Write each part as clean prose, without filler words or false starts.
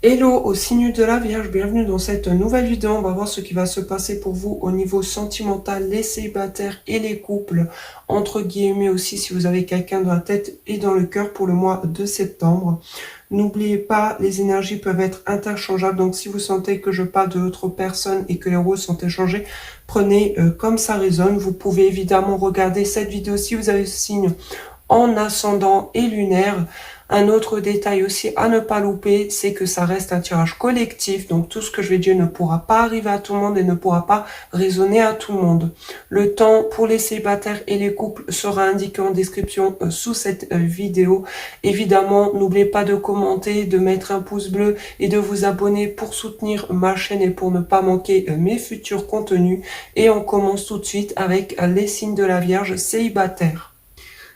Hello au signe de la Vierge, bienvenue dans cette nouvelle vidéo. On va voir ce qui va se passer pour vous au niveau sentimental, les célibataires et les couples, entre guillemets aussi si vous avez quelqu'un dans la tête et dans le cœur pour le mois de septembre. N'oubliez pas, les énergies peuvent être interchangeables, donc si vous sentez que je parle de l'autre personne et que les rôles sont échangés, prenez comme ça résonne. Vous pouvez évidemment regarder cette vidéo si vous avez ce signe en ascendant et lunaire. Un autre détail aussi à ne pas louper, c'est que ça reste un tirage collectif, donc tout ce que je vais dire ne pourra pas arriver à tout le monde et ne pourra pas résonner à tout le monde. Le temps pour les célibataires et les couples sera indiqué en description sous cette vidéo. Évidemment, n'oubliez pas de commenter, de mettre un pouce bleu et de vous abonner pour soutenir ma chaîne et pour ne pas manquer mes futurs contenus. Et on commence tout de suite avec les signes de la Vierge célibataire.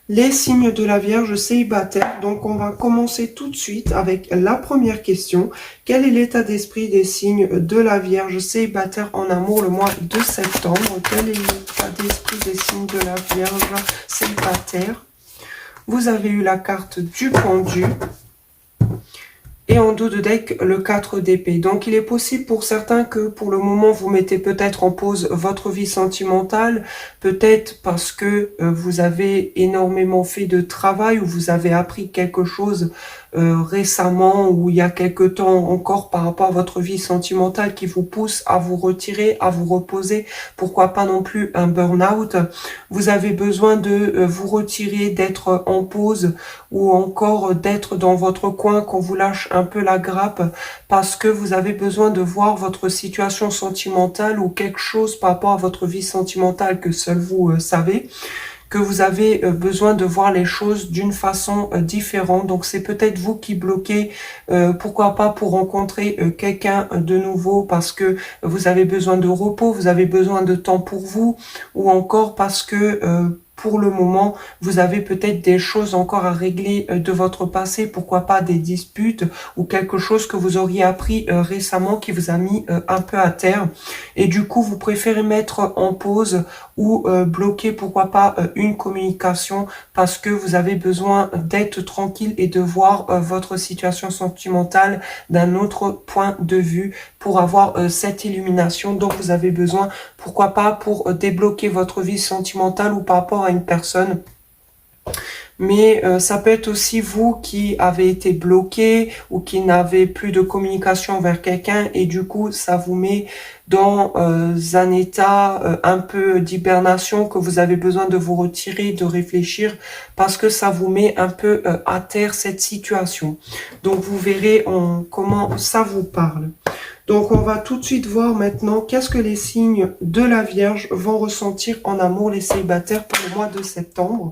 Les signes de la Vierge célibataire. Donc, on va commencer tout de suite avec la première question. Quel est l'état d'esprit des signes de la Vierge célibataire en amour le mois de septembre? Quel est l'état d'esprit des signes de la Vierge célibataire? Vous avez eu la carte du pendu. Et en dos de deck, le 4 d'épée. Donc, il est possible pour certains que pour le moment, vous mettez peut-être en pause votre vie sentimentale, peut-être parce que vous avez énormément fait de travail ou vous avez appris quelque chose récemment ou il y a quelque temps encore par rapport à votre vie sentimentale qui vous pousse à vous retirer, à vous reposer, pourquoi pas non plus un burn-out. Vous avez besoin de vous retirer, d'être en pause ou encore d'être dans votre coin, qu'on vous lâche un peu la grappe parce que vous avez besoin de voir votre situation sentimentale ou quelque chose par rapport à votre vie sentimentale que seul vous savez, que vous avez besoin de voir les choses d'une façon différente. Donc c'est peut-être vous qui bloquez, pourquoi pas pour rencontrer quelqu'un de nouveau parce que vous avez besoin de repos, vous avez besoin de temps pour vous, ou encore parce que pour le moment, vous avez peut-être des choses encore à régler de votre passé, pourquoi pas des disputes ou quelque chose que vous auriez appris récemment qui vous a mis un peu à terre. Et du coup, vous préférez mettre en pause ou bloquer, pourquoi pas, une communication parce que vous avez besoin d'être tranquille et de voir votre situation sentimentale d'un autre point de vue pour avoir cette illumination dont vous avez besoin, pourquoi pas, pour débloquer votre vie sentimentale ou par rapport à une personne. Mais ça peut être aussi vous qui avez été bloqué ou qui n'avez plus de communication vers quelqu'un et du coup ça vous met dans un état un peu d'hibernation, que vous avez besoin de vous retirer, de réfléchir parce que ça vous met un peu à terre cette situation. Donc vous verrez comment ça vous parle. Donc, on va tout de suite voir maintenant qu'est-ce que les signes de la Vierge vont ressentir en amour, les célibataires, pour le mois de septembre.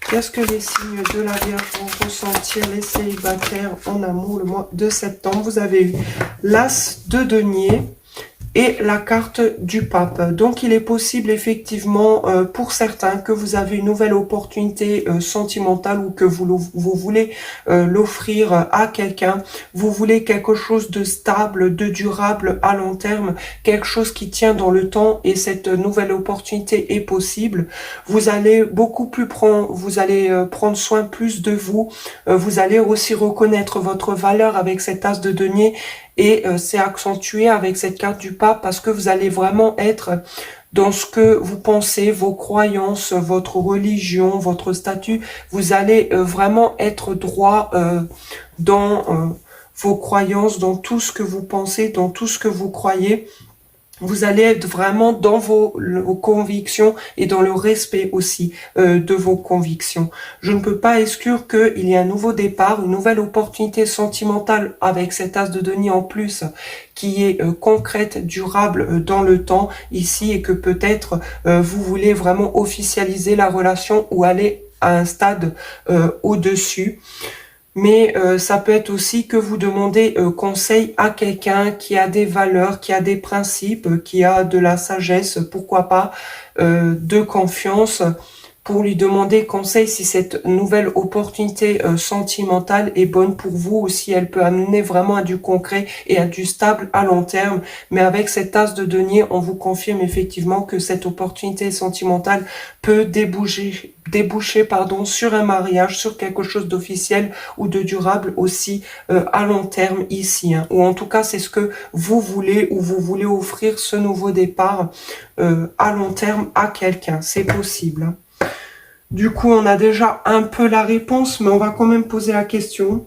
Qu'est-ce que les signes de la Vierge vont ressentir, les célibataires, en amour, le mois de septembre. Vous avez eu l'As de denier et la carte du pape. Donc, il est possible effectivement pour certains que vous avez une nouvelle opportunité sentimentale ou que vous voulez l'offrir à quelqu'un. Vous voulez quelque chose de stable, de durable à long terme, quelque chose qui tient dans le temps et cette nouvelle opportunité est possible. Vous allez prendre soin plus de vous. Vous allez aussi reconnaître votre valeur avec cet as de denier. Et c'est accentué avec cette carte du pape parce que vous allez vraiment être dans ce que vous pensez, vos croyances, votre religion, votre statut. Vous allez vraiment être droit dans vos croyances, dans tout ce que vous pensez, dans tout ce que vous croyez. Vous allez être vraiment dans vos convictions et dans le respect aussi de vos convictions. Je ne peux pas exclure qu'il y ait un nouveau départ, une nouvelle opportunité sentimentale avec cet as de denier en plus qui est concrète, durable dans le temps ici et que peut-être vous voulez vraiment officialiser la relation ou aller à un stade au-dessus. Mais ça peut être aussi que vous demandez conseil à quelqu'un qui a des valeurs, qui a des principes, qui a de la sagesse, pourquoi pas, de confiance, pour lui demander conseil si cette nouvelle opportunité sentimentale est bonne pour vous ou si elle peut amener vraiment à du concret et à du stable à long terme. Mais avec cet as de denier, on vous confirme effectivement que cette opportunité sentimentale peut déboucher sur un mariage, sur quelque chose d'officiel ou de durable aussi à long terme ici. Hein. Ou en tout cas, c'est ce que vous voulez ou vous voulez offrir ce nouveau départ à long terme à quelqu'un. C'est possible. Hein. Du coup, on a déjà un peu la réponse, mais on va quand même poser la question.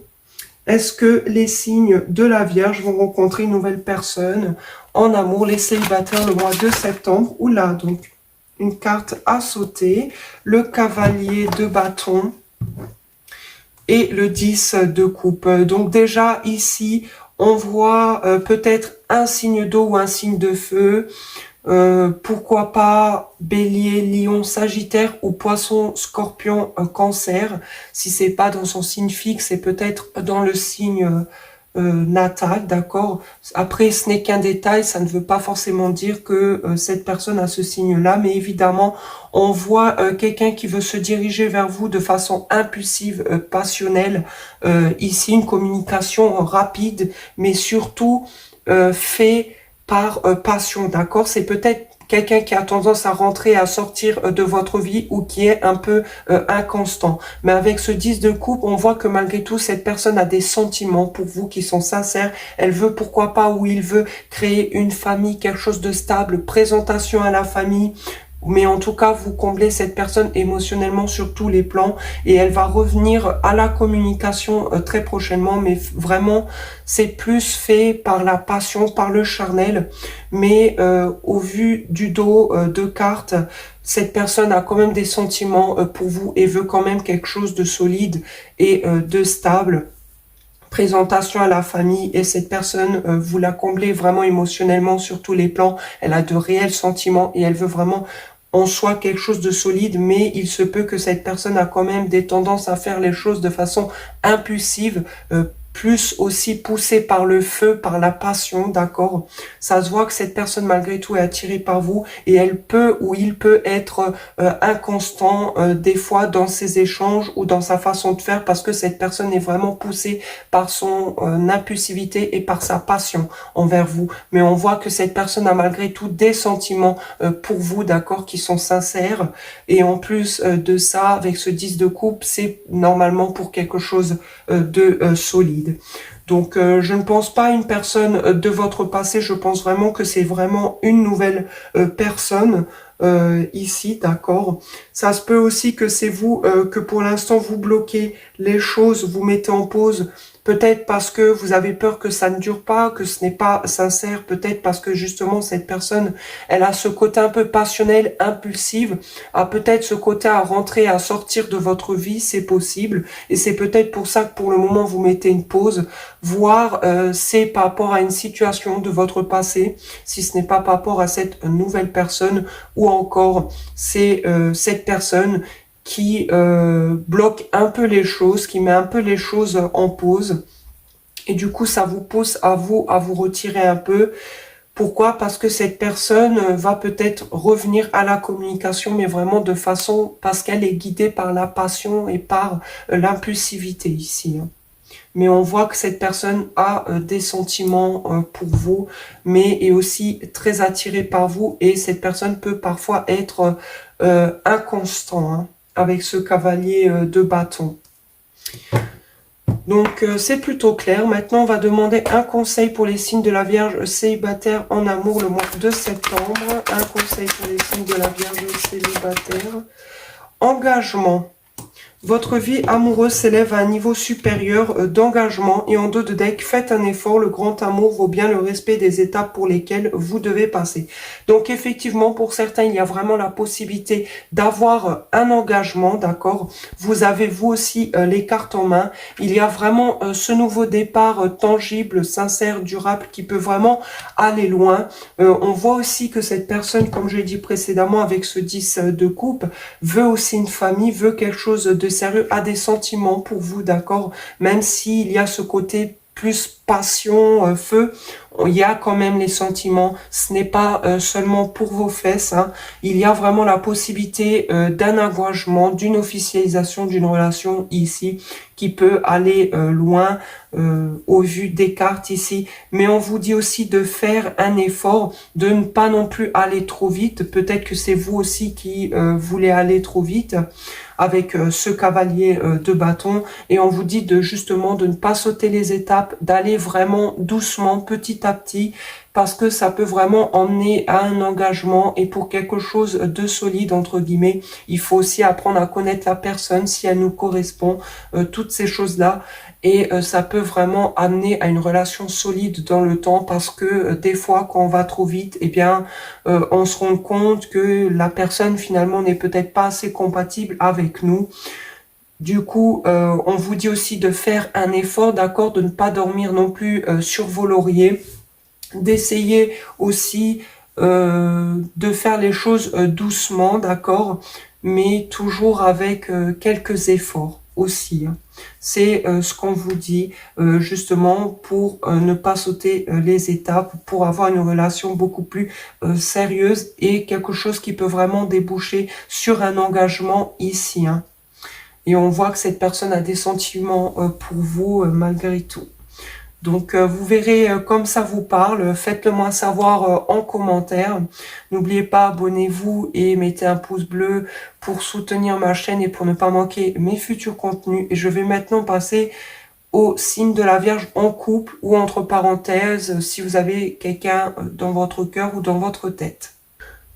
Est-ce que les signes de la Vierge vont rencontrer une nouvelle personne en amour, les célibataires, le mois de septembre? Oula, donc une carte à sauter, le cavalier de bâton et le 10 de coupe. Donc déjà ici, on voit peut-être un signe d'eau ou un signe de feu. Pourquoi pas Bélier, Lion, Sagittaire ou Poisson, Scorpion, Cancer. Si c'est pas dans son signe fixe, c'est peut-être dans le signe natal, d'accord. Après, ce n'est qu'un détail, ça ne veut pas forcément dire que cette personne a ce signe-là, mais évidemment, on voit quelqu'un qui veut se diriger vers vous de façon impulsive, passionnelle. Ici, une communication rapide, mais surtout fait par passion, d'accord? C'est peut-être quelqu'un qui a tendance à rentrer, à sortir de votre vie ou qui est un peu inconstant. Mais avec ce 10 de coupe, on voit que malgré tout, cette personne a des sentiments pour vous qui sont sincères. Elle veut, pourquoi pas, ou il veut créer une famille, quelque chose de stable, présentation à la famille. Mais en tout cas, vous comblez cette personne émotionnellement sur tous les plans et elle va revenir à la communication très prochainement. Mais vraiment, c'est plus fait par la passion, par le charnel. Mais au vu du dos de cartes, cette personne a quand même des sentiments pour vous et veut quand même quelque chose de solide et de stable. Présentation à la famille et cette personne, vous la comblez vraiment émotionnellement sur tous les plans. Elle a de réels sentiments et elle veut vraiment en soi quelque chose de solide, mais il se peut que cette personne a quand même des tendances à faire les choses de façon impulsive, plus aussi poussée par le feu, par la passion, d'accord? Ça se voit que cette personne malgré tout est attirée par vous et elle peut ou il peut être inconstant des fois dans ses échanges ou dans sa façon de faire parce que cette personne est vraiment poussée par son impulsivité et par sa passion envers vous. Mais on voit que cette personne a malgré tout des sentiments pour vous, d'accord, qui sont sincères. Et en plus de ça, avec ce 10 de coupe, c'est normalement pour quelque chose de solide. Donc je ne pense pas à une personne de votre passé, je pense vraiment que c'est vraiment une nouvelle personne ici, d'accord. Ça se peut aussi que c'est vous, que pour l'instant vous bloquez les choses, vous mettez en pause, peut-être parce que vous avez peur que ça ne dure pas, que ce n'est pas sincère, peut-être parce que justement cette personne, elle a ce côté un peu passionnel, impulsive, a peut-être ce côté à rentrer, à sortir de votre vie, c'est possible, et c'est peut-être pour ça que pour le moment vous mettez une pause, voire c'est par rapport à une situation de votre passé, si ce n'est pas par rapport à cette nouvelle personne, ou encore c'est cette personne qui bloque un peu les choses, qui met un peu les choses en pause. Et du coup, ça vous pousse à vous retirer un peu. Pourquoi? Parce que cette personne va peut-être revenir à la communication, mais vraiment de façon, parce qu'elle est guidée par la passion et par l'impulsivité ici. Hein. Mais on voit que cette personne a des sentiments pour vous, mais est aussi très attirée par vous, et cette personne peut parfois être inconstant, hein, avec ce cavalier de bâton. Donc c'est plutôt clair. Maintenant on va demander un conseil pour les signes de la Vierge célibataire en amour le mois de septembre. Un conseil pour les signes de la Vierge célibataire. Engagement. Votre vie amoureuse s'élève à un niveau supérieur d'engagement et en dos de deck, faites un effort. Le grand amour vaut bien le respect des étapes pour lesquelles vous devez passer. Donc effectivement, pour certains, il y a vraiment la possibilité d'avoir un engagement, d'accord. Vous avez vous aussi les cartes en main. Il y a vraiment ce nouveau départ tangible, sincère, durable qui peut vraiment aller loin. On voit aussi que cette personne, comme je l'ai dit précédemment avec ce 10 de coupe, veut aussi une famille, veut quelque chose de sérieux, a des sentiments pour vous, d'accord, même s'il y a ce côté plus passion, feu, il y a quand même les sentiments. Ce n'est pas seulement pour vos fesses, hein. Il y a vraiment la possibilité d'un engagement, d'une officialisation d'une relation ici qui peut aller loin au vu des cartes ici. Mais on vous dit aussi de faire un effort, de ne pas non plus aller trop vite. Peut-être que c'est vous aussi qui voulez aller trop vite avec ce cavalier de bâton, et on vous dit de justement de ne pas sauter les étapes, d'aller vraiment doucement, petit à petit, parce que ça peut vraiment emmener à un engagement, et pour quelque chose de solide, entre guillemets, il faut aussi apprendre à connaître la personne, si elle nous correspond, toutes ces choses-là, et ça peut vraiment amener à une relation solide dans le temps, parce que des fois, quand on va trop vite, eh bien, on se rend compte que la personne, finalement, n'est peut-être pas assez compatible avec nous. Du coup, on vous dit aussi de faire un effort, d'accord, de ne pas dormir non plus sur vos lauriers, d'essayer aussi de faire les choses doucement, d'accord, mais toujours avec quelques efforts aussi, hein. C'est ce qu'on vous dit justement pour ne pas sauter les étapes, pour avoir une relation beaucoup plus sérieuse et quelque chose qui peut vraiment déboucher sur un engagement ici, hein. Et on voit que cette personne a des sentiments pour vous malgré tout. Donc vous verrez comme ça vous parle, faites-le moi savoir en commentaire. N'oubliez pas, abonnez-vous et mettez un pouce bleu pour soutenir ma chaîne et pour ne pas manquer mes futurs contenus. Et je vais maintenant passer au signe de la Vierge en couple, ou entre parenthèses si vous avez quelqu'un dans votre cœur ou dans votre tête.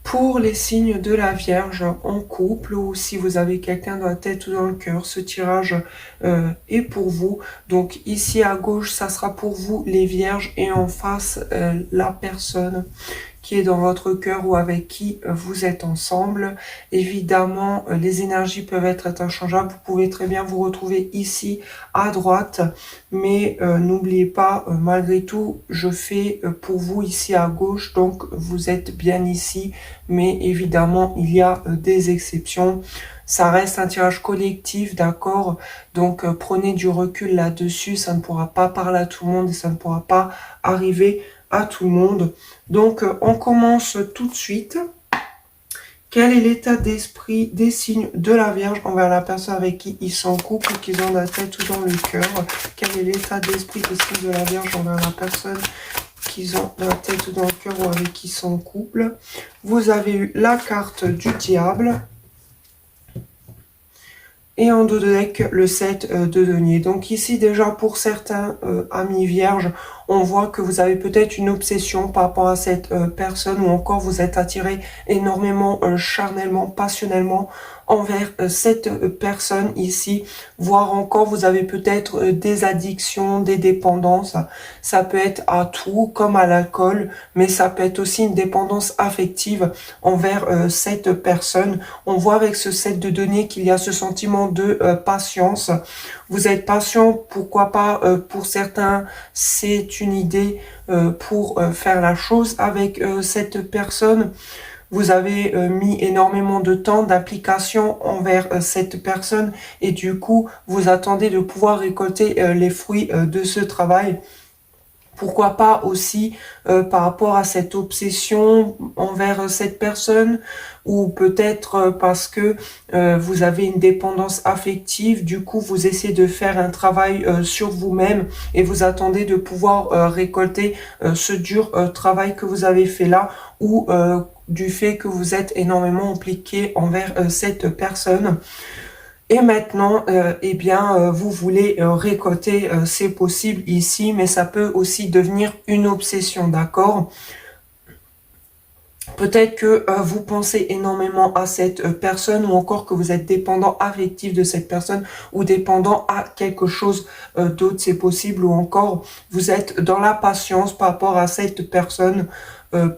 Pour les signes de la Vierge en couple, ou si vous avez quelqu'un dans la tête ou dans le cœur, ce tirage est pour vous. Donc ici à gauche, ça sera pour vous les Vierges, et en face, la personne qui est dans votre cœur ou avec qui vous êtes ensemble. Évidemment, les énergies peuvent être interchangeables. Vous pouvez très bien vous retrouver ici à droite, mais n'oubliez pas, malgré tout, je fais pour vous ici à gauche, donc vous êtes bien ici, mais évidemment, il y a des exceptions. Ça reste un tirage collectif, d'accord? Donc prenez du recul là-dessus, ça ne pourra pas parler à tout le monde et ça ne pourra pas arriver à tout le monde. Donc on commence tout de suite. Quel est l'état d'esprit des signes de la Vierge envers la personne avec qui ils sont en couple, ou qu'ils ont dans la tête ou dans le cœur? Quel est l'état d'esprit des signes de la Vierge envers la personne qu'ils ont dans la tête ou dans le cœur, ou avec qui ils sont en couple? Vous avez eu la carte du diable. Et en dos de deck, le 7 de denier. Donc ici, déjà, pour certains amis vierges, on voit que vous avez peut-être une obsession par rapport à cette personne, ou encore vous êtes attiré énormément charnellement, passionnellement envers cette personne ici, voire encore vous avez peut-être des addictions, des dépendances. Ça peut être à tout, comme à l'alcool, mais ça peut être aussi une dépendance affective envers cette personne. On voit avec ce 7 de denier qu'il y a ce sentiment de patience. Vous êtes patient, pourquoi pas, pour certains, c'est une idée pour faire la chose avec cette personne. Vous avez mis énormément de temps, d'application envers cette personne, et du coup, vous attendez de pouvoir récolter les fruits de ce travail. Pourquoi pas aussi par rapport à cette obsession envers cette personne, ou peut-être parce que vous avez une dépendance affective, du coup vous essayez de faire un travail sur vous-même, et vous attendez de pouvoir récolter ce dur travail que vous avez fait là, ou du fait que vous êtes énormément impliqué envers cette personne. Et maintenant, eh bien, vous voulez récolter, c'est possible ici, mais ça peut aussi devenir une obsession, d'accord? Peut-être que vous pensez énormément à cette personne, ou encore que vous êtes dépendant affectif de cette personne, ou dépendant à quelque chose d'autre, c'est possible, ou encore vous êtes dans la patience par rapport à cette personne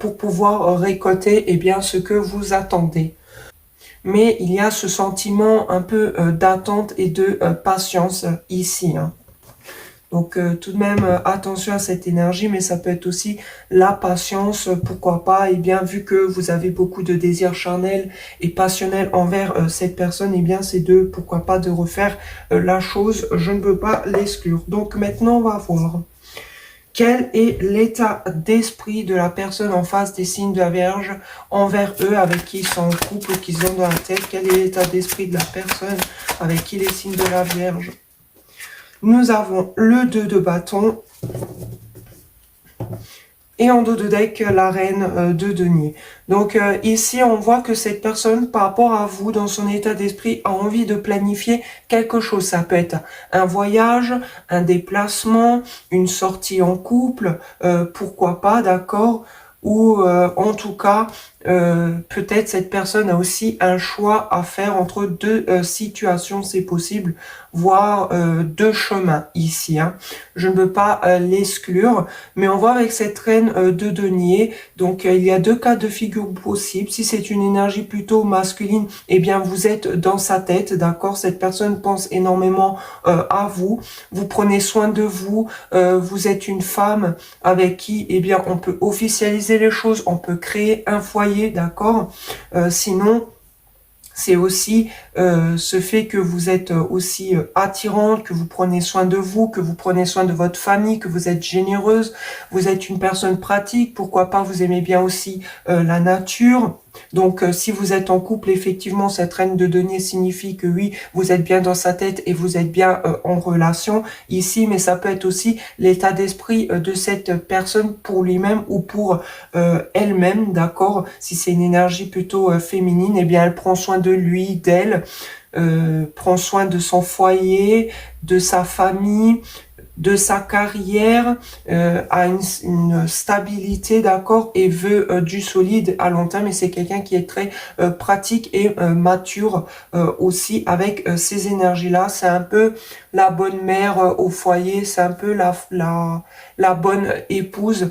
pour pouvoir récolter, eh bien, ce que vous attendez. Mais il y a ce sentiment un peu d'attente et de patience ici, hein. Donc tout de même attention à cette énergie, mais ça peut être aussi la patience, pourquoi pas. Et bien vu que vous avez beaucoup de désirs charnels et passionnels envers cette personne, et bien c'est pourquoi pas de refaire la chose, je ne peux pas l'exclure. Donc maintenant on va voir. Quel est l'état d'esprit de la personne en face des signes de la Vierge envers eux, avec qui ils sont en couple, qu'ils ont dans la tête? Quel est l'état d'esprit de la personne avec qui les signes de la Vierge? Nous avons le 2 de bâton. Et en dos de deck, la reine de denier. Donc ici, on voit que cette personne, par rapport à vous, dans son état d'esprit, a envie de planifier quelque chose. Ça peut être un voyage, un déplacement, une sortie en couple, pourquoi pas, d'accord? Ou en tout cas, peut-être cette personne a aussi un choix à faire entre deux situations, c'est possible, voire deux chemins ici. Hein. Je ne veux pas l'exclure, mais on voit avec cette reine de denier, donc il y a deux cas de figure possibles. Si c'est une énergie plutôt masculine, eh bien vous êtes dans sa tête, d'accord? Cette personne pense énormément à vous, vous prenez soin de vous, vous êtes une femme avec qui, eh bien, on peut officialiser les choses, on peut créer un foyer, d'accord? Sinon, c'est aussi ce fait que vous êtes aussi attirante, que vous prenez soin de vous, que vous prenez soin de votre famille, que vous êtes généreuse, vous êtes une personne pratique, pourquoi pas vous aimez bien aussi la nature. Donc si vous êtes en couple, effectivement, cette reine de denier signifie que oui, vous êtes bien dans sa tête et vous êtes bien en relation ici, mais ça peut être aussi l'état d'esprit de cette personne pour lui-même ou pour elle-même, d'accord? Si c'est une énergie plutôt féminine, eh bien elle prend soin de lui, d'elle, prend soin de son foyer, de sa famille, de sa carrière, a une stabilité, d'accord, et veut du solide à long terme. Et c'est quelqu'un qui est très pratique et mature aussi avec ces énergies-là. C'est un peu la bonne mère au foyer, c'est un peu la bonne épouse,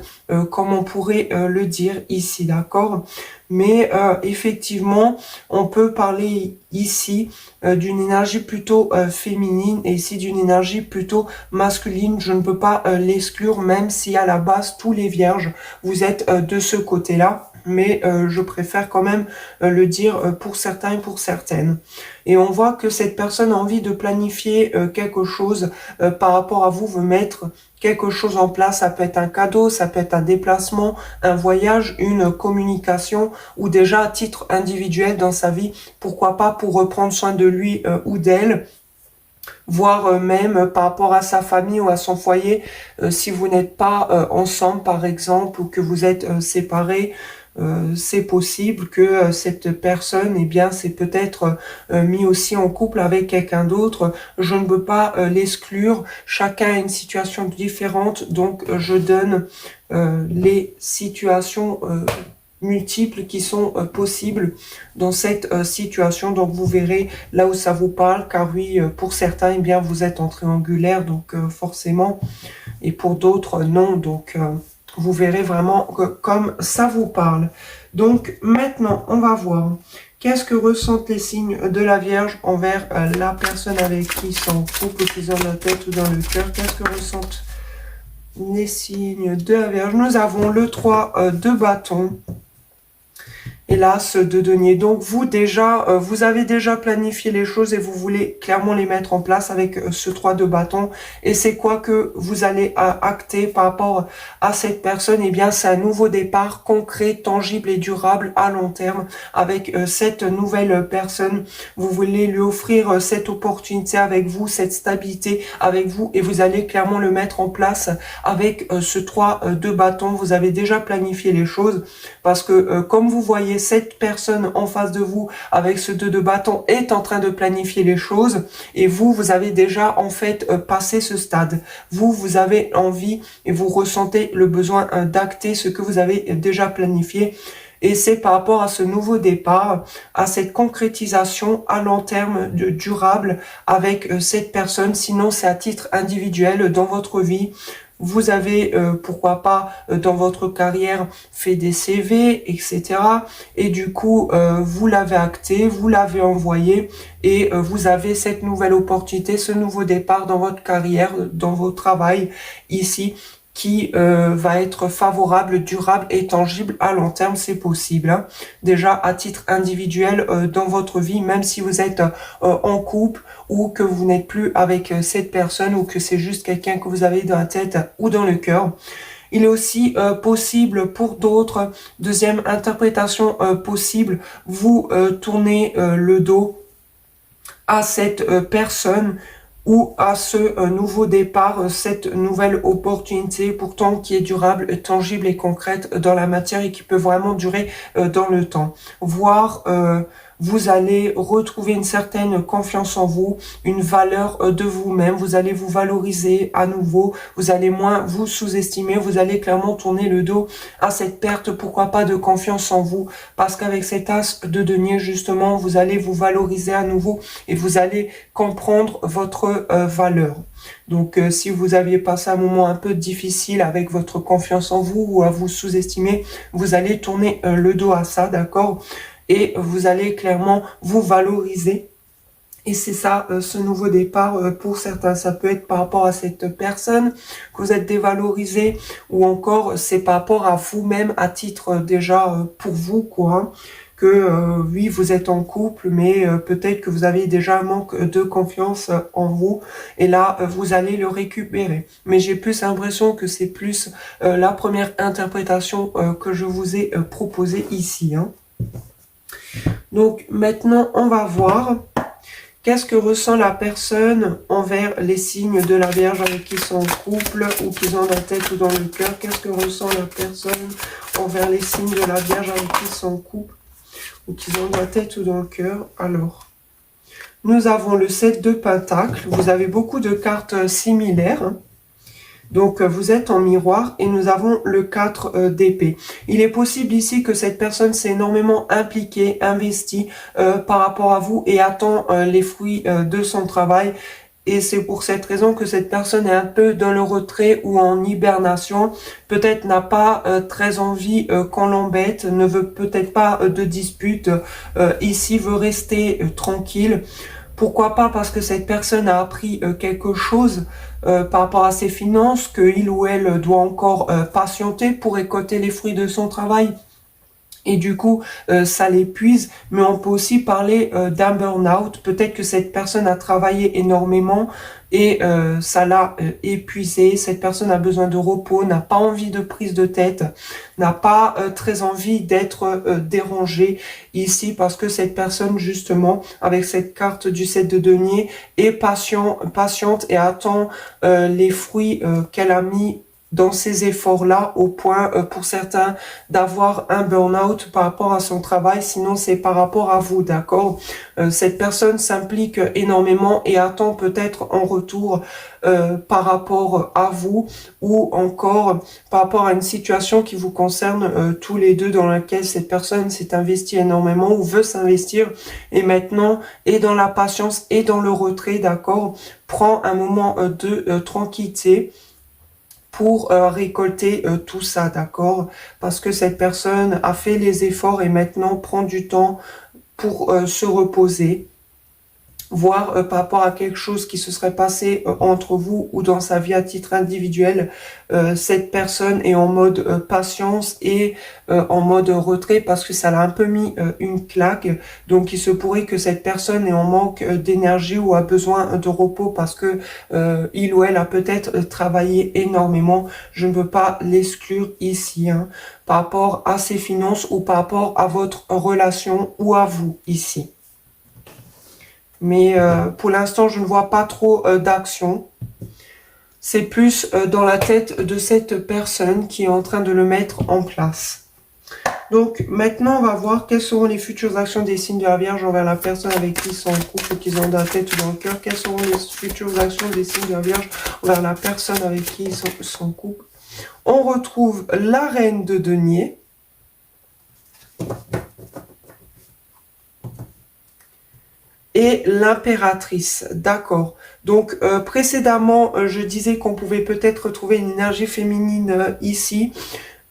comme on pourrait le dire ici, d'accord? Mais effectivement, on peut parler ici d'une énergie plutôt féminine et ici d'une énergie plutôt masculine. Je ne peux pas l'exclure, même si à la base, tous les vierges, vous êtes de ce côté-là. Mais je préfère quand même le dire pour certains et pour certaines. Et on voit que cette personne a envie de planifier quelque chose par rapport à vous, veut mettre quelque chose en place. Ça peut être un cadeau, ça peut être un déplacement, un voyage, une communication, ou déjà à titre individuel dans sa vie, pourquoi pas pour reprendre soin de lui ou d'elle, voire même par rapport à sa famille ou à son foyer, si vous n'êtes pas ensemble par exemple, ou que vous êtes séparés. C'est possible que cette personne, eh bien, c'est peut-être mis aussi en couple avec quelqu'un d'autre. Je ne veux pas l'exclure. Chacun a une situation différente, donc je donne les situations multiples qui sont possibles dans cette situation. Donc vous verrez là où ça vous parle, car oui, pour certains, eh bien, vous êtes en triangulaire, donc forcément, et pour d'autres, non. Donc vous verrez vraiment que, comme ça vous parle. Donc maintenant, on va voir qu'est-ce que ressentent les signes de la Vierge envers la personne avec qui ils sont en couple, qu'ils ont dans la tête ou dans le cœur. Qu'est-ce que ressentent les signes de la Vierge? Nous avons le 3 de bâton. Et l'as de denier. Donc vous déjà, vous avez déjà planifié les choses et vous voulez clairement les mettre en place avec ce 3 de bâton. Et c'est quoi que vous allez acter par rapport à cette personne? Eh bien, c'est un nouveau départ concret, tangible et durable à long terme avec cette nouvelle personne. Vous voulez lui offrir cette opportunité avec vous, cette stabilité avec vous, et vous allez clairement le mettre en place avec ce 3 de bâton. Vous avez déjà planifié les choses parce que comme vous voyez, cette personne en face de vous avec ce 2 de bâton est en train de planifier les choses et vous avez déjà en fait passé ce stade. Vous avez envie et vous ressentez le besoin d'acter ce que vous avez déjà planifié. Et c'est par rapport à ce nouveau départ, à cette concrétisation à long terme durable avec cette personne. Sinon, c'est à titre individuel dans votre vie. Vous avez, pourquoi pas, dans votre carrière, fait des CV, etc. Et du coup, vous l'avez acté, vous l'avez envoyé et vous avez cette nouvelle opportunité, ce nouveau départ dans votre carrière, dans votre travail, ici. qui va être favorable, durable et tangible à long terme, c'est possible. Hein. Déjà à titre individuel dans votre vie, même si vous êtes en couple ou que vous n'êtes plus avec cette personne ou que c'est juste quelqu'un que vous avez dans la tête ou dans le cœur. Il est aussi possible pour d'autres, deuxième interprétation possible, vous tournez le dos à cette personne ou à ce nouveau départ, cette nouvelle opportunité pourtant qui est durable, tangible et concrète dans la matière et qui peut vraiment durer dans le temps. Voire vous allez retrouver une certaine confiance en vous, une valeur de vous-même, vous allez vous valoriser à nouveau, vous allez moins vous sous-estimer, vous allez clairement tourner le dos à cette perte, pourquoi pas de confiance en vous, parce qu'avec cet as de denier justement, vous allez vous valoriser à nouveau et vous allez comprendre votre valeur. Donc si vous aviez passé un moment un peu difficile avec votre confiance en vous ou à vous sous-estimer, vous allez tourner le dos à ça, d'accord? Et vous allez clairement vous valoriser. Et c'est ça, ce nouveau départ, pour certains, ça peut être par rapport à cette personne que vous êtes dévalorisé, ou encore c'est par rapport à vous-même, à titre déjà pour vous, quoi. Hein, que oui, vous êtes en couple, mais peut-être que vous avez déjà un manque de confiance en vous, et là, vous allez le récupérer. Mais j'ai plus l'impression que c'est plus la première interprétation que je vous ai proposée ici. Hein. Donc maintenant, on va voir qu'est-ce que ressent la personne envers les signes de la Vierge avec qui ils sont en couple ou qu'ils ont dans la tête ou dans le cœur. Qu'est-ce que ressent la personne envers les signes de la Vierge avec qui ils sont en couple ou qu'ils ont dans la tête ou dans le cœur. Alors, nous avons le 7 de Pentacles. Vous avez beaucoup de cartes similaires. Hein. Donc, vous êtes en miroir et nous avons le 4 d'épée. Il est possible ici que cette personne s'est énormément impliquée, investie par rapport à vous et attend les fruits de son travail. Et c'est pour cette raison que cette personne est un peu dans le retrait ou en hibernation. Peut-être n'a pas très envie qu'on l'embête, ne veut peut-être pas de dispute. Ici, veut rester tranquille. Pourquoi pas? Parce que cette personne a appris quelque chose par rapport à ses finances, qu'il ou elle doit encore patienter pour récolter les fruits de son travail. Et du coup, ça l'épuise, mais on peut aussi parler d'un burn-out. Peut-être que cette personne a travaillé énormément et ça l'a épuisé. Cette personne a besoin de repos, n'a pas envie de prise de tête, n'a pas très envie d'être dérangée ici parce que cette personne, justement, avec cette carte du 7 de denier, est patiente et attend les fruits qu'elle a mis dans ces efforts-là, au point, pour certains, d'avoir un burn-out par rapport à son travail, sinon c'est par rapport à vous, d'accord? Cette personne s'implique énormément et attend peut-être en retour par rapport à vous, ou encore par rapport à une situation qui vous concerne tous les deux, dans laquelle cette personne s'est investie énormément ou veut s'investir, et maintenant est dans la patience et dans le retrait, d'accord? Prend un moment de tranquillité pour récolter tout ça, d'accord? Parce que cette personne a fait les efforts et maintenant prend du temps pour se reposer, voire par rapport à quelque chose qui se serait passé entre vous ou dans sa vie à titre individuel, cette personne est en mode patience et en mode retrait parce que ça l'a un peu mis une claque. Donc il se pourrait que cette personne est en manque d'énergie ou a besoin de repos parce que il ou elle a peut-être travaillé énormément. Je ne peux pas l'exclure ici, hein, par rapport à ses finances ou par rapport à votre relation ou à vous ici. Mais pour l'instant, je ne vois pas trop d'action. C'est plus dans la tête de cette personne qui est en train de le mettre en place. Donc maintenant, on va voir quelles seront les futures actions des signes de la Vierge envers la personne avec qui ils sont en couple ou qu'ils ont dans la tête ou dans le cœur. Quelles seront les futures actions des signes de la Vierge envers la personne avec qui ils sont en couple. On retrouve la reine de denier. Et l'impératrice, d'accord. Donc précédemment, je disais qu'on pouvait peut-être retrouver une énergie féminine ici.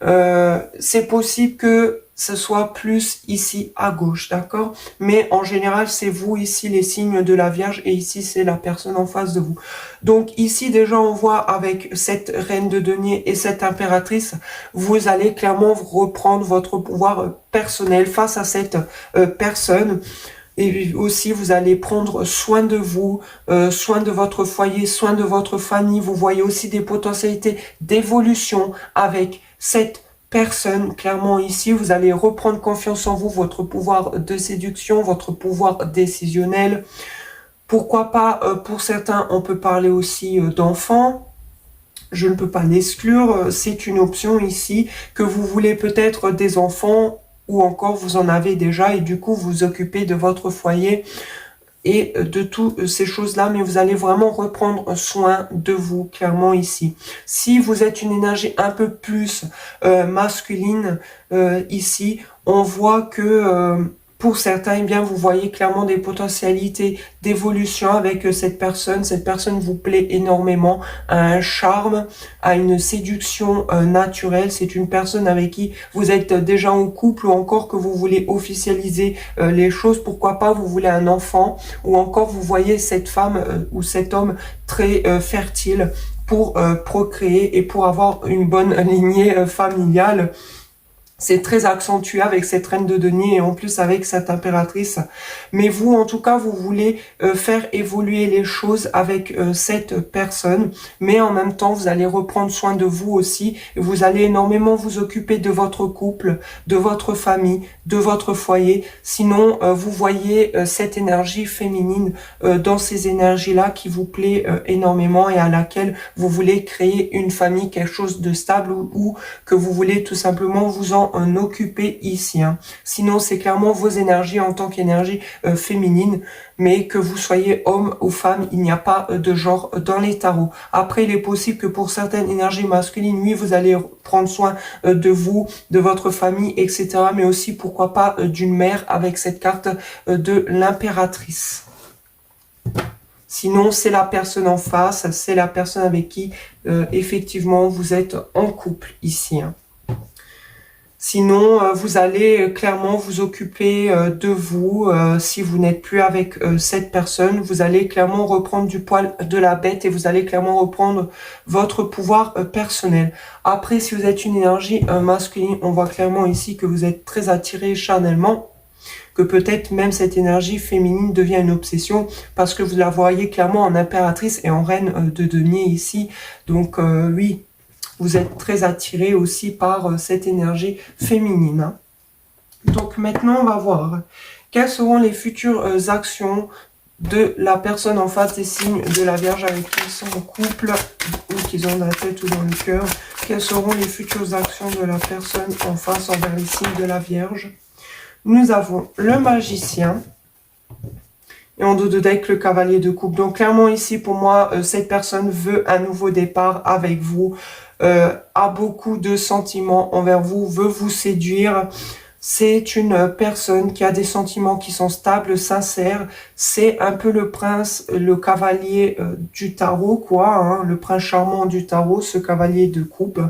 C'est possible que ce soit plus ici à gauche, d'accord? Mais en général, c'est vous ici les signes de la Vierge et ici c'est la personne en face de vous. Donc ici déjà on voit avec cette reine de denier et cette impératrice, vous allez clairement reprendre votre pouvoir personnel face à cette personne. Et aussi, vous allez prendre soin de vous, soin de votre foyer, soin de votre famille. Vous voyez aussi des potentialités d'évolution avec cette personne. Clairement, ici, vous allez reprendre confiance en vous, votre pouvoir de séduction, votre pouvoir décisionnel. Pourquoi pas, pour certains, on peut parler aussi d'enfants. Je ne peux pas l'exclure. C'est une option ici que vous voulez peut-être des enfants ou encore vous en avez déjà et du coup vous occupez de votre foyer et de toutes ces choses-là, mais vous allez vraiment reprendre soin de vous, clairement ici. Si vous êtes une énergie un peu plus masculine, ici, on voit que pour certains, eh bien, vous voyez clairement des potentialités d'évolution avec cette personne. Cette personne vous plaît énormément, a un charme, a une séduction naturelle. C'est une personne avec qui vous êtes déjà en couple ou encore que vous voulez officialiser les choses. Pourquoi pas, vous voulez un enfant ou encore vous voyez cette femme ou cet homme très fertile pour procréer et pour avoir une bonne lignée familiale. C'est très accentué avec cette reine de denier et en plus avec cette impératrice. Mais vous, en tout cas, vous voulez faire évoluer les choses avec cette personne. Mais en même temps, vous allez reprendre soin de vous aussi. Et vous allez énormément vous occuper de votre couple, de votre famille, de votre foyer. Sinon, vous voyez cette énergie féminine dans ces énergies-là qui vous plaît énormément et à laquelle vous voulez créer une famille, quelque chose de stable ou que vous voulez tout simplement vous en occuper ici. Sinon, c'est clairement vos énergies en tant qu'énergie féminine, mais que vous soyez homme ou femme, il n'y a pas de genre dans les tarots. Après, il est possible que pour certaines énergies masculines, oui, vous allez prendre soin de vous, de votre famille, etc. Mais aussi, pourquoi pas, d'une mère avec cette carte de l'impératrice. Sinon, c'est la personne en face, c'est la personne avec qui, effectivement, vous êtes en couple ici. Sinon, vous allez clairement vous occuper de vous. Si vous n'êtes plus avec cette personne, vous allez clairement reprendre du poil de la bête et vous allez clairement reprendre votre pouvoir personnel. Après, si vous êtes une énergie masculine, on voit clairement ici que vous êtes très attiré charnellement, que peut-être même cette énergie féminine devient une obsession parce que vous la voyez clairement en impératrice et en reine de denier ici. Donc oui, vous êtes très attiré aussi par cette énergie féminine. Donc maintenant, on va voir quelles seront les futures actions de la personne en face des signes de la Vierge avec qui ils sont en couple ou qu'ils ont dans la tête ou dans le cœur. Quelles seront les futures actions de la personne en face envers les signes de la Vierge? Nous avons le magicien. Et en dos de deck, le cavalier de coupe. Donc clairement ici, pour moi, cette personne veut un nouveau départ avec vous, a beaucoup de sentiments envers vous, veut vous séduire. C'est une personne qui a des sentiments qui sont stables, sincères. C'est un peu le prince, le cavalier du tarot, quoi. Le prince charmant du tarot, ce cavalier de coupe.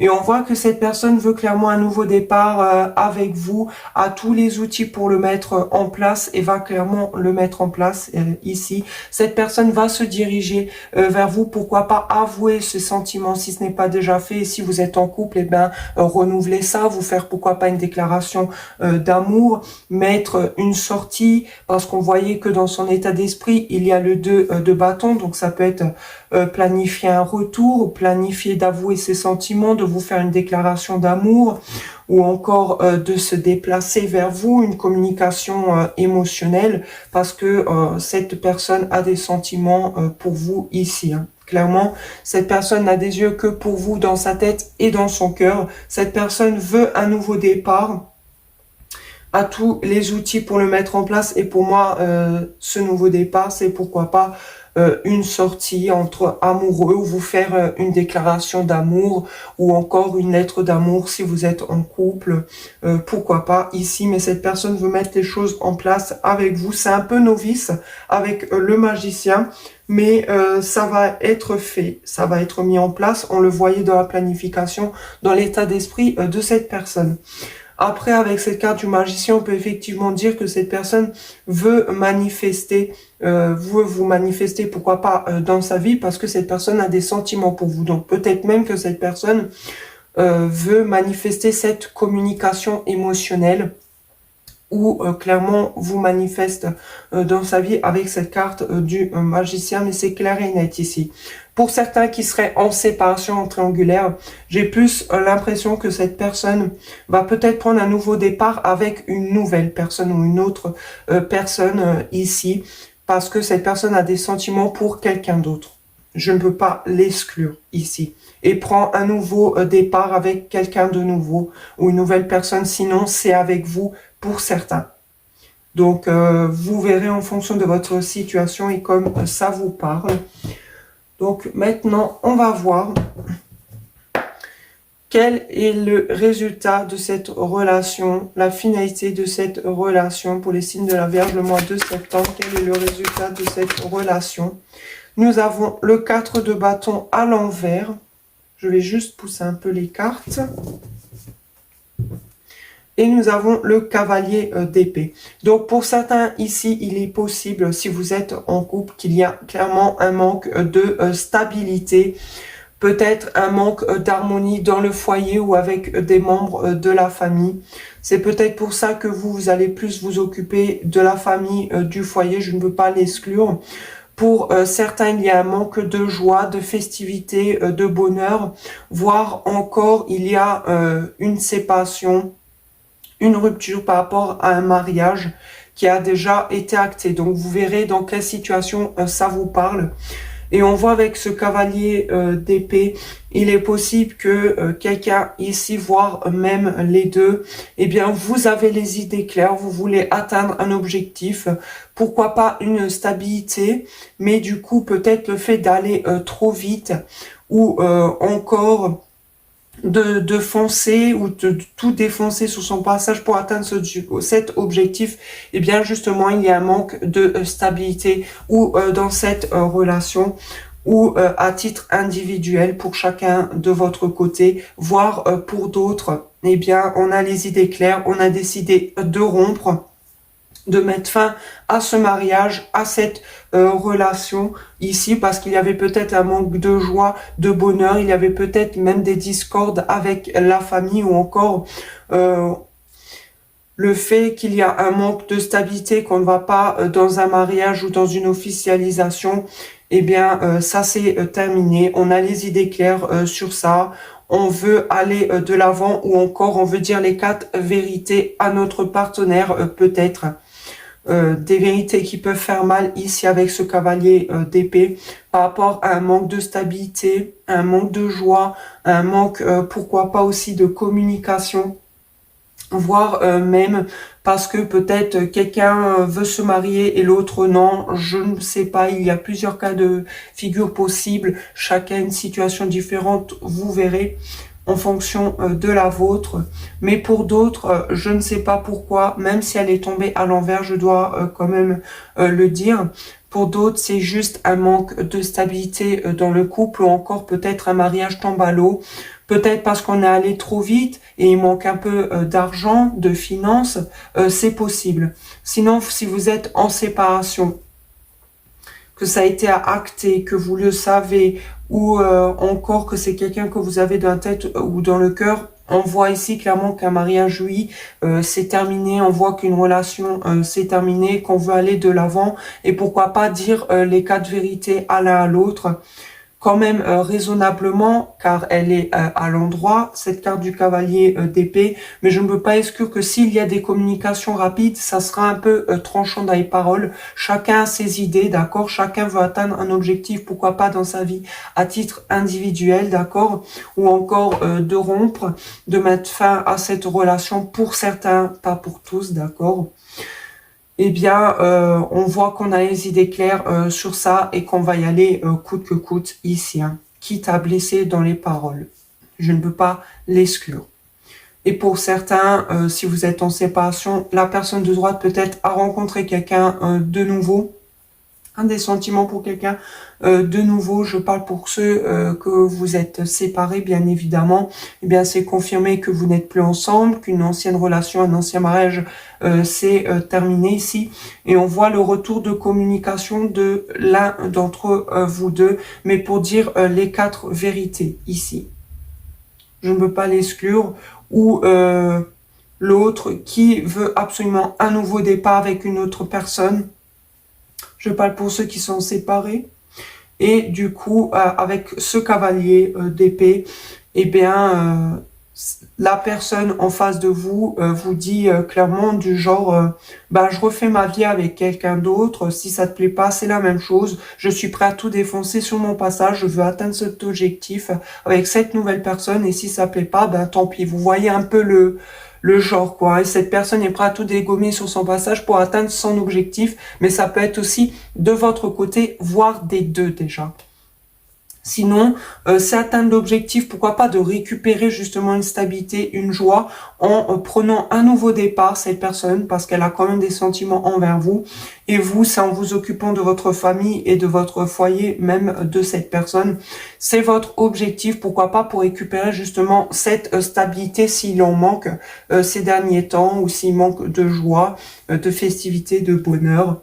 Et on voit que cette personne veut clairement un nouveau départ avec vous, a tous les outils pour le mettre en place et va clairement le mettre en place ici. Cette personne va se diriger vers vous. Pourquoi pas avouer ce sentiment si ce n'est pas déjà fait. Et si vous êtes en couple, eh ben renouveler ça, vous faire pourquoi pas une déclaration d'amour, mettre une sortie, parce qu'on voyait que dans son état d'esprit, il y a le 2 de bâton, donc ça peut être planifier un retour, planifier d'avouer ses sentiments, de vous faire une déclaration d'amour, ou encore de se déplacer vers vous, une communication émotionnelle, parce que cette personne a des sentiments pour vous ici. Clairement, cette personne n'a des yeux que pour vous dans sa tête et dans son cœur. Cette personne veut un nouveau départ, a tous les outils pour le mettre en place. Et pour moi, ce nouveau départ, c'est pourquoi pas une sortie entre amoureux ou vous faire une déclaration d'amour ou encore une lettre d'amour si vous êtes en couple. Pourquoi pas ici, mais cette personne veut mettre les choses en place avec vous. C'est un peu novice avec le magicien, mais ça va être fait, ça va être mis en place. On le voyait dans la planification, dans l'état d'esprit de cette personne. Après, avec cette carte du magicien, on peut effectivement dire que cette personne veut manifester, veut vous manifester, pourquoi pas, dans sa vie, parce que cette personne a des sentiments pour vous. Donc peut-être même que cette personne veut manifester cette communication émotionnelle ou clairement vous manifeste dans sa vie avec cette carte du magicien, mais c'est clair et net ici. Pour certains qui seraient en séparation en triangulaire, j'ai plus l'impression que cette personne va peut-être prendre un nouveau départ avec une nouvelle personne ou une autre personne ici, parce que cette personne a des sentiments pour quelqu'un d'autre. Je ne peux pas l'exclure ici. Et prend un nouveau départ avec quelqu'un de nouveau ou une nouvelle personne, sinon c'est avec vous pour certains. Donc, vous verrez en fonction de votre situation et comme ça vous parle. Donc, maintenant, on va voir quel est le résultat de cette relation, la finalité de cette relation pour les signes de la Vierge le mois de septembre. Quel est le résultat de cette relation? Nous avons le 4 de bâton à l'envers. Je vais juste pousser un peu les cartes. Et nous avons le cavalier d'épée. Donc pour certains ici, il est possible, si vous êtes en couple, qu'il y a clairement un manque de stabilité, peut-être un manque d'harmonie dans le foyer ou avec des membres de la famille. C'est peut-être pour ça que vous allez plus vous occuper de la famille, du foyer, je ne veux pas l'exclure. Pour certains, il y a un manque de joie, de festivité, de bonheur, voire encore il y a une séparation, une rupture par rapport à un mariage qui a déjà été acté. Donc vous verrez dans quelle situation ça vous parle. Et on voit avec ce cavalier d'épée, il est possible que quelqu'un ici, voire même les deux, eh bien vous avez les idées claires, vous voulez atteindre un objectif, pourquoi pas une stabilité, mais du coup peut-être le fait d'aller trop vite ou encore de foncer ou de tout défoncer sur son passage pour atteindre cet objectif, eh bien justement il y a un manque de stabilité ou dans cette relation ou à titre individuel pour chacun de votre côté, voire pour d'autres, eh bien on a les idées claires, on a décidé de rompre, de mettre fin à ce mariage, à cette relation ici, parce qu'il y avait peut-être un manque de joie, de bonheur, il y avait peut-être même des discordes avec la famille ou encore le fait qu'il y a un manque de stabilité, qu'on ne va pas dans un mariage ou dans une officialisation, eh bien ça c'est terminé, on a les idées claires sur ça, on veut aller de l'avant ou encore on veut dire les 4 vérités à notre partenaire peut-être. Des vérités qui peuvent faire mal ici avec ce cavalier d'épée par rapport à un manque de stabilité, un manque de joie, un manque pourquoi pas aussi de communication, voire même parce que peut-être quelqu'un veut se marier et l'autre non, je ne sais pas, il y a plusieurs cas de figure possibles, chacun une situation différente, vous verrez en fonction de la vôtre, mais pour d'autres, je ne sais pas pourquoi, même si elle est tombée à l'envers, je dois quand même le dire, pour d'autres, c'est juste un manque de stabilité dans le couple ou encore peut-être un mariage tombe à l'eau, peut-être parce qu'on est allé trop vite et il manque un peu d'argent, de finances, c'est possible. Sinon, si vous êtes en séparation, que ça a été acté, que vous le savez, ou encore que c'est quelqu'un que vous avez dans la tête ou dans le cœur, on voit ici clairement qu'un mariage, oui, c'est terminé, on voit qu'une relation c'est terminé, qu'on veut aller de l'avant, et pourquoi pas dire les 4 vérités à l'un à l'autre, quand même raisonnablement, car elle est à l'endroit, cette carte du cavalier d'épée, mais je ne peux pas exclure que s'il y a des communications rapides, ça sera un peu tranchant dans les paroles, chacun a ses idées, d'accord, chacun veut atteindre un objectif, pourquoi pas dans sa vie, à titre individuel, d'accord, ou encore de rompre, de mettre fin à cette relation pour certains, pas pour tous, d'accord. Eh bien, on voit qu'on a les idées claires sur ça et qu'on va y aller coûte que coûte ici, hein, quitte à blesser dans les paroles. Je ne peux pas l'exclure. Et pour certains, si vous êtes en séparation, la personne de droite peut-être a rencontré quelqu'un de nouveau des sentiments pour quelqu'un de nouveau. Je parle pour ceux que vous êtes séparés, bien évidemment. Eh bien, c'est confirmé que vous n'êtes plus ensemble, qu'une ancienne relation, un ancien mariage s'est terminé ici. Et on voit le retour de communication de l'un d'entre vous deux, mais pour dire les 4 vérités ici. Je ne veux pas l'exclure. Ou l'autre qui veut absolument un nouveau départ avec une autre personne. Je parle pour ceux qui sont séparés. Et du coup, avec ce cavalier d'épée, eh bien, la personne en face de vous vous dit clairement du genre bah, je refais ma vie avec quelqu'un d'autre, si ça te plaît pas, c'est la même chose, je suis prêt à tout défoncer sur mon passage, je veux atteindre cet objectif avec cette nouvelle personne, et si ça plaît pas, ben tant pis. Vous voyez un peu le genre, quoi. Hein. Cette personne est prête à tout dégommer sur son passage pour atteindre son objectif, mais ça peut être aussi de votre côté, voire des deux déjà. Sinon, c'est atteindre l'objectif, pourquoi pas de récupérer justement une stabilité, une joie, en prenant un nouveau départ, cette personne, parce qu'elle a quand même des sentiments envers vous. Et vous, c'est en vous occupant de votre famille et de votre foyer, même de cette personne. C'est votre objectif, pourquoi pas, pour récupérer justement cette stabilité s'il en manque ces derniers temps, ou s'il manque de joie, de festivité, de bonheur.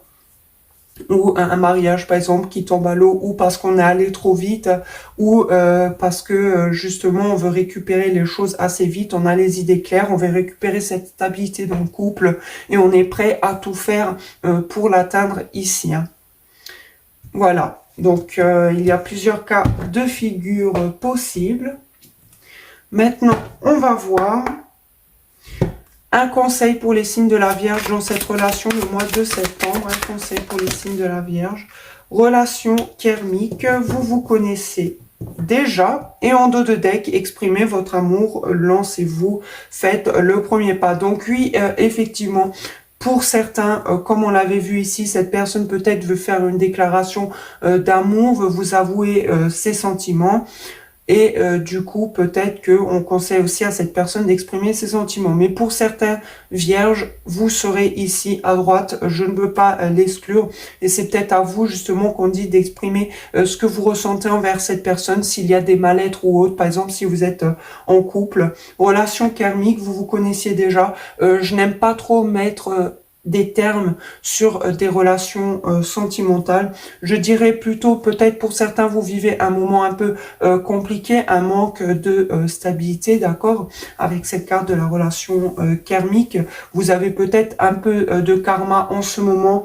Ou un mariage par exemple qui tombe à l'eau, ou parce qu'on est allé trop vite, ou parce que justement on veut récupérer les choses assez vite, on a les idées claires, on veut récupérer cette stabilité dans le couple et on est prêt à tout faire pour l'atteindre ici. Hein. Voilà, donc il y a plusieurs cas de figure possibles. Maintenant, on va voir un conseil pour les signes de la Vierge dans cette relation le mois de septembre. Un conseil pour les signes de la Vierge. Relation karmique, vous vous connaissez déjà. Et en dos de deck, exprimez votre amour, lancez-vous, faites le premier pas. Donc oui, effectivement, pour certains, comme on l'avait vu ici, cette personne peut-être veut faire une déclaration d'amour, veut vous avouer ses sentiments. Et du coup, peut-être qu'on conseille aussi à cette personne d'exprimer ses sentiments. Mais pour certains vierges, vous serez ici à droite. Je ne veux pas l'exclure. Et c'est peut-être à vous, justement, qu'on dit d'exprimer ce que vous ressentez envers cette personne. S'il y a des mal-être ou autre. Par exemple, si vous êtes en couple. Relation karmique, vous vous connaissiez déjà. Je n'aime pas trop mettre des termes sur des relations sentimentales. Je dirais plutôt, peut-être pour certains, vous vivez un moment un peu compliqué, un manque de stabilité, d'accord, avec cette carte de la relation karmique. Vous avez peut-être un peu de karma en ce moment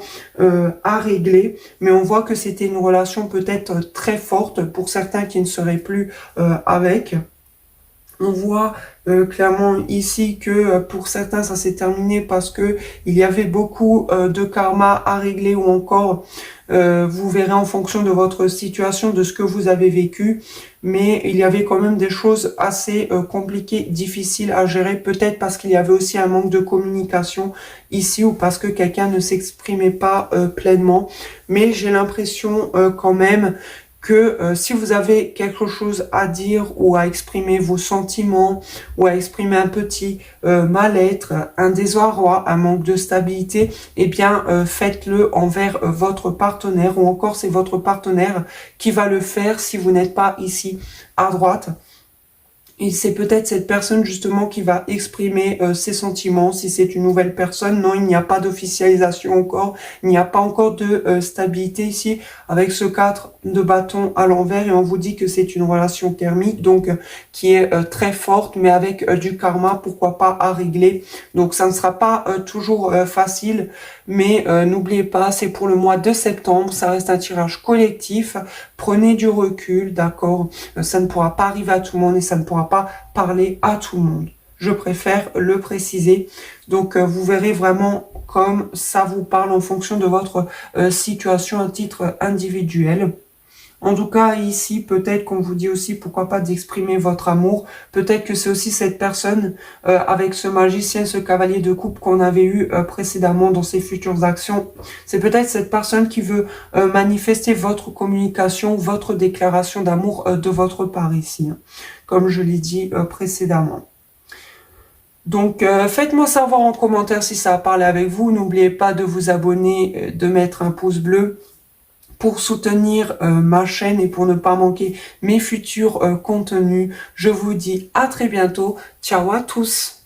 à régler, mais on voit que c'était une relation peut-être très forte pour certains qui ne seraient plus avec. On voit clairement ici que pour certains ça s'est terminé parce que il y avait beaucoup de karma à régler, ou encore vous verrez en fonction de votre situation, de ce que vous avez vécu, mais il y avait quand même des choses assez compliquées, difficiles à gérer, peut-être parce qu'il y avait aussi un manque de communication ici, ou parce que quelqu'un ne s'exprimait pas pleinement, mais j'ai l'impression quand même que si vous avez quelque chose à dire, ou à exprimer vos sentiments, ou à exprimer un petit mal-être, un désarroi, un manque de stabilité, eh bien faites-le envers votre partenaire, ou encore c'est votre partenaire qui va le faire si vous n'êtes pas ici à droite. Et c'est peut-être cette personne justement qui va exprimer ses sentiments, si c'est une nouvelle personne. Non, il n'y a pas d'officialisation encore, il n'y a pas encore de stabilité ici, avec ce 4 de bâton à l'envers, et on vous dit que c'est une relation karmique, donc qui est très forte, mais avec du karma, pourquoi pas, à régler. Donc ça ne sera pas toujours facile, mais n'oubliez pas, c'est pour le mois de septembre, ça reste un tirage collectif, prenez du recul, d'accord, ça ne pourra pas arriver à tout le monde, et ça ne pourra pas parler à tout le monde. Je préfère le préciser. Donc vous verrez vraiment comme ça vous parle en fonction de votre situation à titre individuel. En tout cas, ici, peut-être qu'on vous dit aussi, pourquoi pas, d'exprimer votre amour. Peut-être que c'est aussi cette personne, avec ce magicien, ce cavalier de coupe qu'on avait eu précédemment dans ses futures actions. C'est peut-être cette personne qui veut manifester votre communication, votre déclaration d'amour de votre part ici, hein, comme je l'ai dit précédemment. Donc, faites-moi savoir en commentaire si ça a parlé avec vous. N'oubliez pas de vous abonner, de mettre un pouce bleu. pour soutenir ma chaîne et pour ne pas manquer mes futurs contenus. Je vous dis à très bientôt. Ciao à tous.